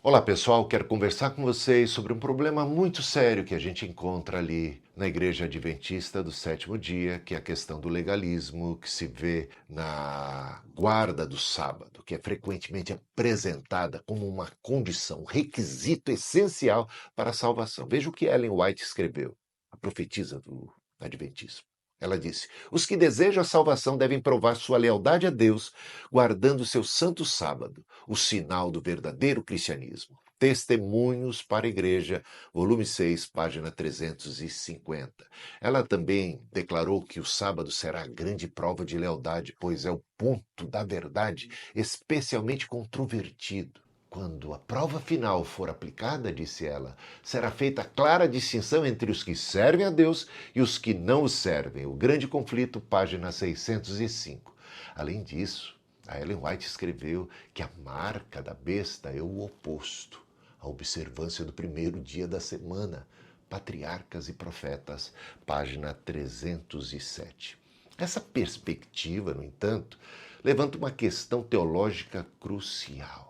Olá pessoal, quero conversar com vocês sobre um problema muito sério que a gente encontra ali na Igreja Adventista do Sétimo Dia, que é a questão do legalismo que se vê na guarda do sábado, que é frequentemente apresentada como uma condição, um requisito essencial para a salvação. Veja o que Ellen White escreveu, a profetisa do Adventismo. Ela disse: os que desejam a salvação devem provar sua lealdade a Deus, guardando seu santo sábado, o sinal do verdadeiro cristianismo. Testemunhos para a Igreja, volume 6, página 350. Ela também declarou que o sábado será a grande prova de lealdade, pois é o ponto da verdade especialmente controvertido. Quando a prova final for aplicada, disse ela, será feita a clara distinção entre os que servem a Deus e os que não o servem. O Grande Conflito, página 605. Além disso, a Ellen White escreveu que a marca da besta é o oposto, a observância do primeiro dia da semana, Patriarcas e Profetas, página 307. Essa perspectiva, no entanto, levanta uma questão teológica crucial.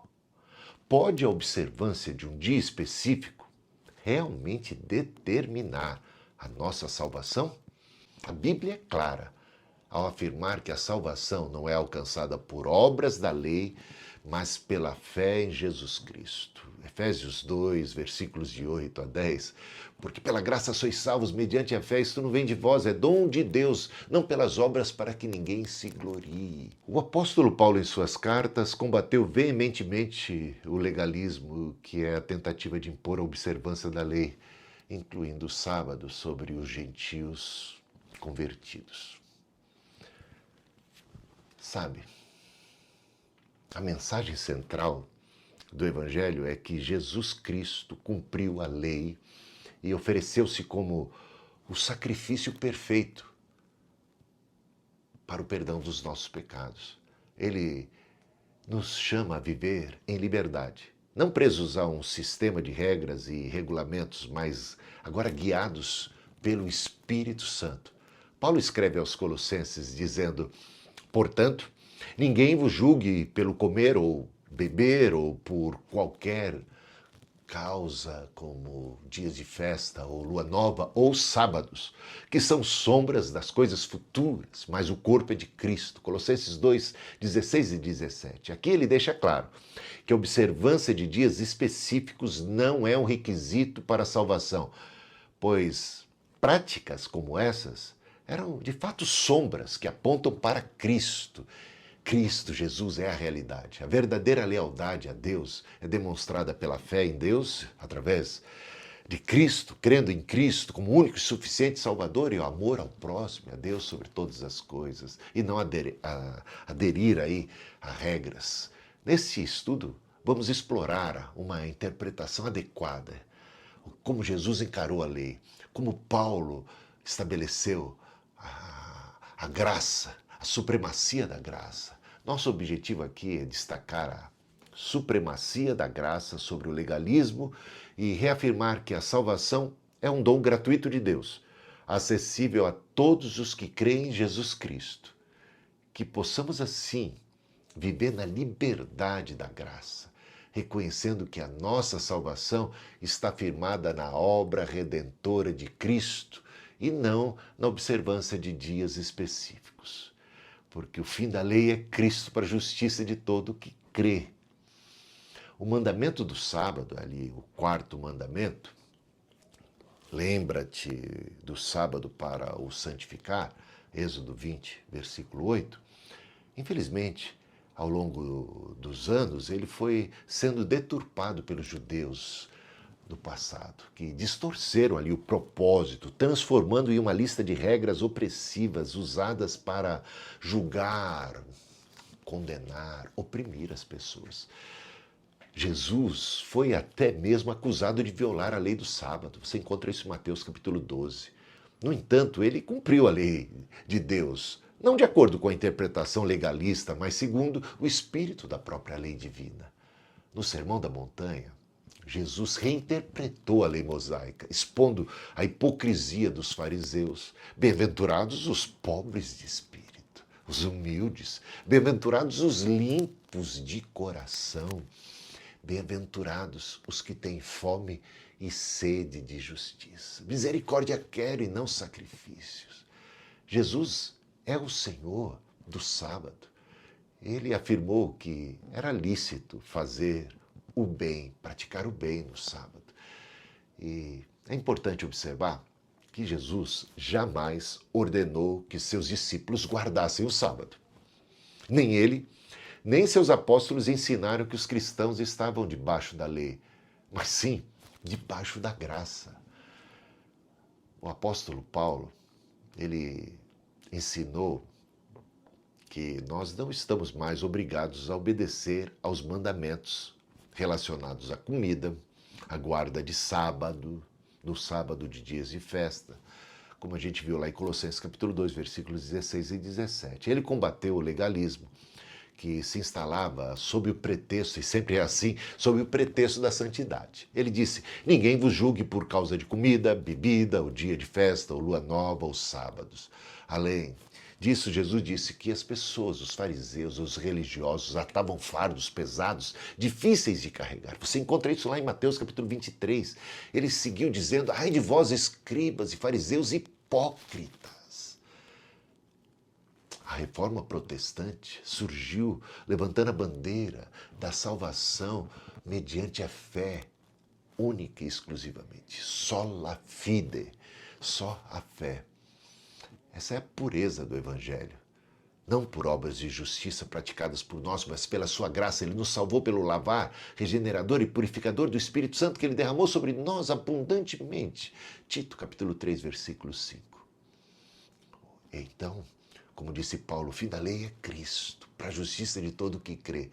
Pode a observância de um dia específico realmente determinar a nossa salvação? A Bíblia é clara ao afirmar que a salvação não é alcançada por obras da lei, mas pela fé em Jesus Cristo. Efésios 2, versículos de 8 a 10. Porque pela graça sois salvos mediante a fé, isto não vem de vós, é dom de Deus, não pelas obras para que ninguém se glorie. O apóstolo Paulo, em suas cartas, combateu veementemente o legalismo, que é a tentativa de impor a observância da lei, incluindo o sábado, sobre os gentios convertidos. Sabe, a mensagem central do Evangelho é que Jesus Cristo cumpriu a lei e ofereceu-se como o sacrifício perfeito para o perdão dos nossos pecados. Ele nos chama a viver em liberdade, não presos a um sistema de regras e regulamentos, mas agora guiados pelo Espírito Santo. Paulo escreve aos Colossenses dizendo: portanto, ninguém vos julgue pelo comer ou beber ou por qualquer causa, como dias de festa ou lua nova ou sábados, que são sombras das coisas futuras, mas o corpo é de Cristo. Colossenses 2, 16 e 17. Aqui ele deixa claro que a observância de dias específicos não é um requisito para a salvação, pois práticas como essas eram de fato sombras que apontam para Cristo. Cristo Jesus é a realidade. A verdadeira lealdade a Deus é demonstrada pela fé em Deus, através de Cristo, crendo em Cristo como único e suficiente Salvador, e o amor ao próximo, a Deus sobre todas as coisas, e não aderir aí a regras. Nesse estudo, vamos explorar uma interpretação adequada, como Jesus encarou a lei, como Paulo estabeleceu a graça, a supremacia da graça. Nosso objetivo aqui é destacar a supremacia da graça sobre o legalismo e reafirmar que a salvação é um dom gratuito de Deus, acessível a todos os que creem em Jesus Cristo. Que possamos assim viver na liberdade da graça, reconhecendo que a nossa salvação está firmada na obra redentora de Cristo e não na observância de dias específicos. Porque o fim da lei é Cristo para a justiça de todo que crê. O mandamento do sábado, ali, o quarto mandamento, lembra-te do sábado para o santificar, Êxodo 20, versículo 8, infelizmente, ao longo dos anos, ele foi sendo deturpado pelos judeus do passado, que distorceram ali o propósito, transformando em uma lista de regras opressivas usadas para julgar, condenar, oprimir as pessoas. Jesus foi até mesmo acusado de violar a lei do sábado. Você encontra isso em Mateus capítulo 12. No entanto, ele cumpriu a lei de Deus, não de acordo com a interpretação legalista, mas segundo o espírito da própria lei divina. No Sermão da Montanha, Jesus reinterpretou a lei mosaica, expondo a hipocrisia dos fariseus. Bem-aventurados os pobres de espírito, os humildes, bem-aventurados os limpos de coração. Bem-aventurados os que têm fome e sede de justiça. Misericórdia quero e não sacrifícios. Jesus é o Senhor do sábado. Ele afirmou que era lícito fazer o bem, praticar o bem no sábado. E é importante observar que Jesus jamais ordenou que seus discípulos guardassem o sábado. Nem ele, nem seus apóstolos ensinaram que os cristãos estavam debaixo da lei, mas sim debaixo da graça. O apóstolo Paulo, ele ensinou que nós não estamos mais obrigados a obedecer aos mandamentos relacionados à comida, à guarda de sábado, no sábado de dias de festa, como a gente viu lá em Colossenses capítulo 2, versículos 16 e 17. Ele combateu o legalismo, que se instalava sob o pretexto, e sempre é assim, sob o pretexto da santidade. Ele disse, ninguém vos julgue por causa de comida, bebida, o dia de festa, ou lua nova, ou sábados. Além disso, Jesus disse que as pessoas, os fariseus, os religiosos, atavam fardos pesados, difíceis de carregar. Você encontra isso lá em Mateus capítulo 23. Ele seguiu dizendo, ai de vós, escribas e fariseus hipócritas. A reforma protestante surgiu levantando a bandeira da salvação mediante a fé, única e exclusivamente. Sola fide, só a fé. Essa é a pureza do Evangelho. Não por obras de justiça praticadas por nós, mas pela sua graça. Ele nos salvou pelo lavar regenerador e purificador do Espírito Santo que ele derramou sobre nós abundantemente. Tito, capítulo 3, versículo 5. Então, como disse Paulo, o fim da lei é Cristo, para a justiça de todo o que crê.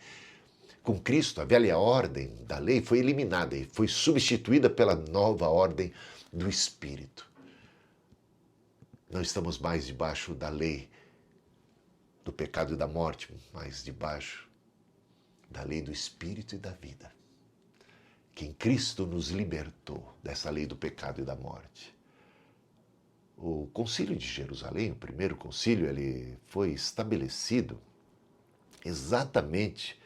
Com Cristo, a velha ordem da lei foi eliminada e foi substituída pela nova ordem do Espírito. Não estamos mais debaixo da lei do pecado e da morte, mas debaixo da lei do Espírito e da vida. Que em Cristo nos libertou dessa lei do pecado e da morte. O Concílio de Jerusalém, o primeiro concílio, ele foi estabelecido exatamente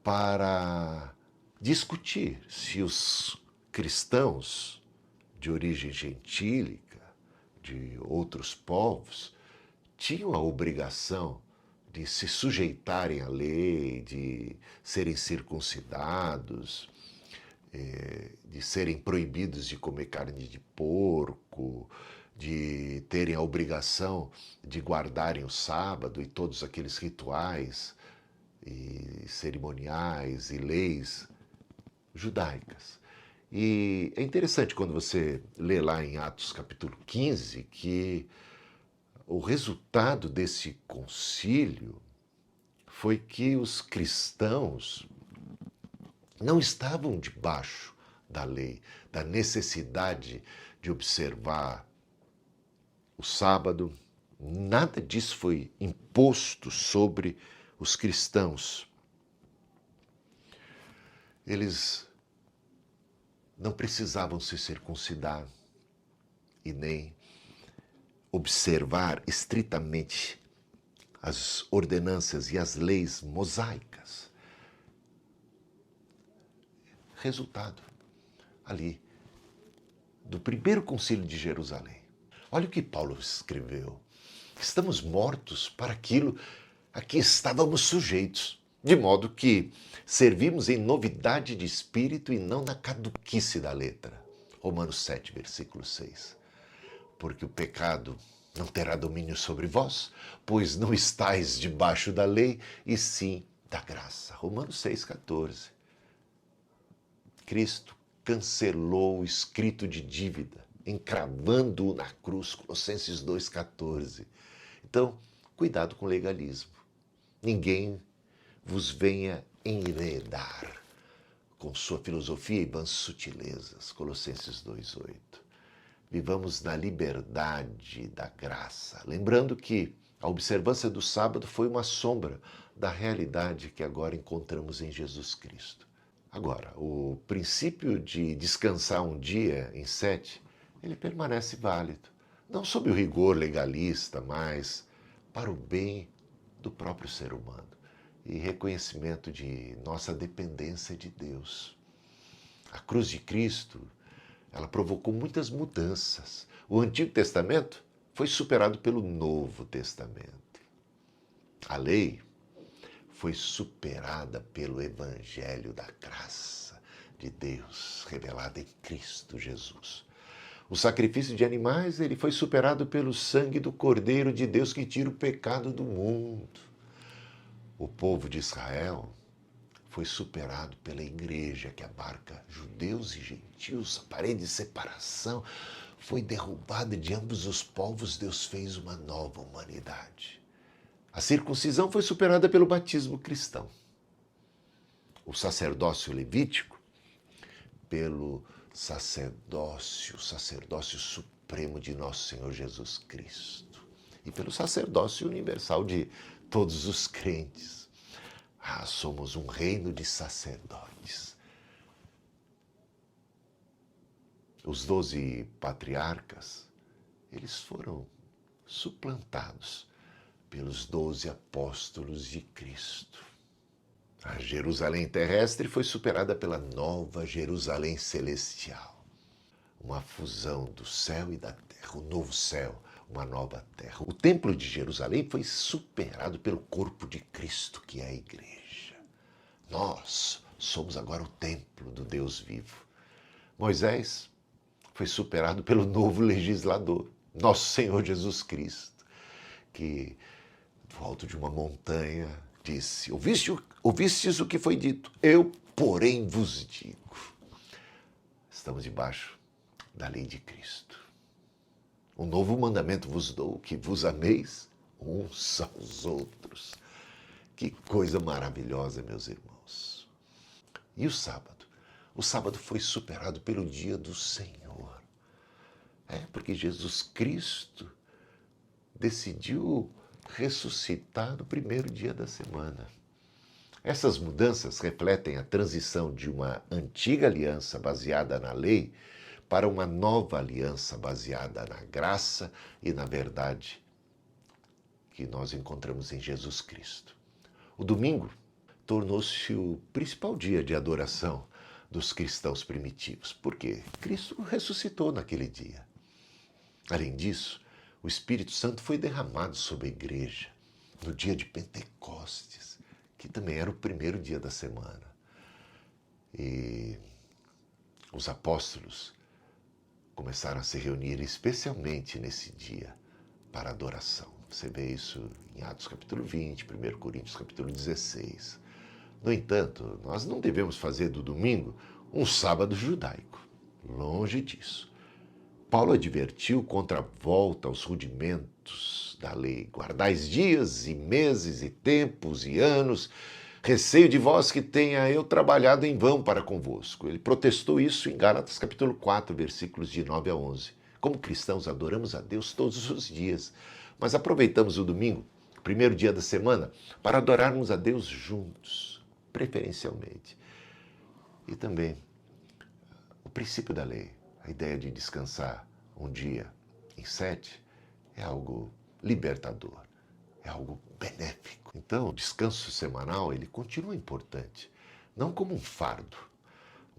para discutir se os cristãos de origem gentílica, de outros povos, tinham a obrigação de se sujeitarem à lei, de serem circuncidados, de serem proibidos de comer carne de porco, de terem a obrigação de guardarem o sábado e todos aqueles rituais e cerimoniais e leis judaicas. E é interessante quando você lê lá em Atos capítulo 15 que o resultado desse concílio foi que os cristãos não estavam debaixo da lei, da necessidade de observar o sábado. Nada disso foi imposto sobre os cristãos. Eles não precisavam se circuncidar e nem observar estritamente as ordenanças e as leis mosaicas. Resultado ali do primeiro concílio de Jerusalém. Olha o que Paulo escreveu. Estamos mortos para aquilo a que estávamos sujeitos, de modo que servimos em novidade de espírito e não na caduquice da letra. Romanos 7, versículo 6. Porque o pecado não terá domínio sobre vós, pois não estáis debaixo da lei, e sim da graça. Romanos 6, 14. Cristo cancelou o escrito de dívida, encravando-o na cruz, Colossenses 2, 14. Então, cuidado com o legalismo. Ninguém vos venha enredar com sua filosofia e vãs sutilezas, Colossenses 2, 8. Vivamos na liberdade da graça. Lembrando que a observância do sábado foi uma sombra da realidade que agora encontramos em Jesus Cristo. Agora, o princípio de descansar um dia em 7, ele permanece válido. Não sob o rigor legalista, mas para o bem do próprio ser humano. e reconhecimento de nossa dependência de Deus. A cruz de Cristo, ela provocou muitas mudanças. O Antigo Testamento foi superado pelo Novo Testamento. A lei foi superada pelo Evangelho da graça de Deus revelada em Cristo Jesus. O sacrifício de animais, ele foi superado pelo sangue do Cordeiro de Deus que tira o pecado do mundo. O povo de Israel foi superado pela igreja que abarca judeus e gentios. A parede de separação foi derrubada de ambos os povos. Deus fez uma nova humanidade. A circuncisão foi superada pelo batismo cristão. O sacerdócio levítico pelo sacerdócio supremo de nosso Senhor Jesus Cristo e pelo sacerdócio universal de todos os crentes. Somos um reino de sacerdotes. Os 12 patriarcas, eles foram suplantados pelos 12 apóstolos de Cristo. A Jerusalém terrestre foi superada pela nova Jerusalém celestial. Uma fusão do céu e da terra, o novo céu, uma nova terra. O templo de Jerusalém foi superado pelo corpo de Cristo, que é a igreja. Nós somos agora o templo do Deus vivo. Moisés foi superado pelo novo legislador, nosso Senhor Jesus Cristo, que do alto de uma montanha disse: ouvistes o que foi dito, eu, porém, vos digo. Estamos debaixo da lei de Cristo. Um novo mandamento vos dou, que vos ameis uns aos outros. Que coisa maravilhosa, meus irmãos. E o sábado? O sábado foi superado pelo dia do Senhor. Porque Jesus Cristo decidiu ressuscitar no primeiro dia da semana. Essas mudanças refletem a transição de uma antiga aliança baseada na lei para uma nova aliança baseada na graça e na verdade que nós encontramos em Jesus Cristo. O domingo tornou-se o principal dia de adoração dos cristãos primitivos. Por quê? Cristo ressuscitou naquele dia. Além disso, o Espírito Santo foi derramado sobre a igreja no dia de Pentecostes, que também era o primeiro dia da semana. E os apóstolos começaram a se reunir especialmente nesse dia para adoração. Você vê isso em Atos capítulo 20, 1 Coríntios capítulo 16. No entanto, nós não devemos fazer do domingo um sábado judaico. Longe disso. Paulo advertiu contra a volta aos rudimentos da lei. Guardais dias e meses e tempos e anos, receio de vós que tenha eu trabalhado em vão para convosco. Ele protestou isso em Gálatas capítulo 4, versículos de 9 a 11. Como cristãos, adoramos a Deus todos os dias, mas aproveitamos o domingo, primeiro dia da semana, para adorarmos a Deus juntos, preferencialmente. E também o princípio da lei. A ideia de descansar um dia em 7 é algo libertador, é algo benéfico. Então, o descanso semanal, ele continua importante, não como um fardo,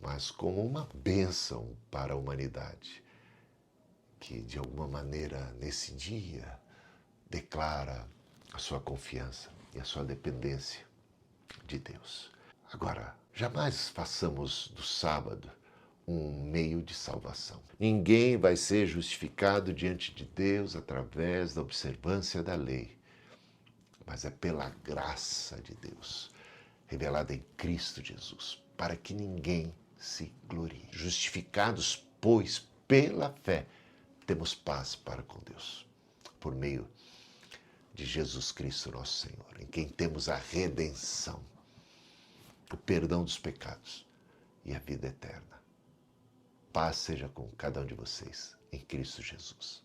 mas como uma bênção para a humanidade, que de alguma maneira, nesse dia, declara a sua confiança e a sua dependência de Deus. Agora, jamais façamos do sábado um meio de salvação. Ninguém vai ser justificado diante de Deus através da observância da lei, mas é pela graça de Deus, revelada em Cristo Jesus, para que ninguém se glorie. Justificados, pois, pela fé, temos paz para com Deus, por meio de Jesus Cristo, nosso Senhor, em quem temos a redenção, o perdão dos pecados e a vida eterna. Paz seja com cada um de vocês, em Cristo Jesus.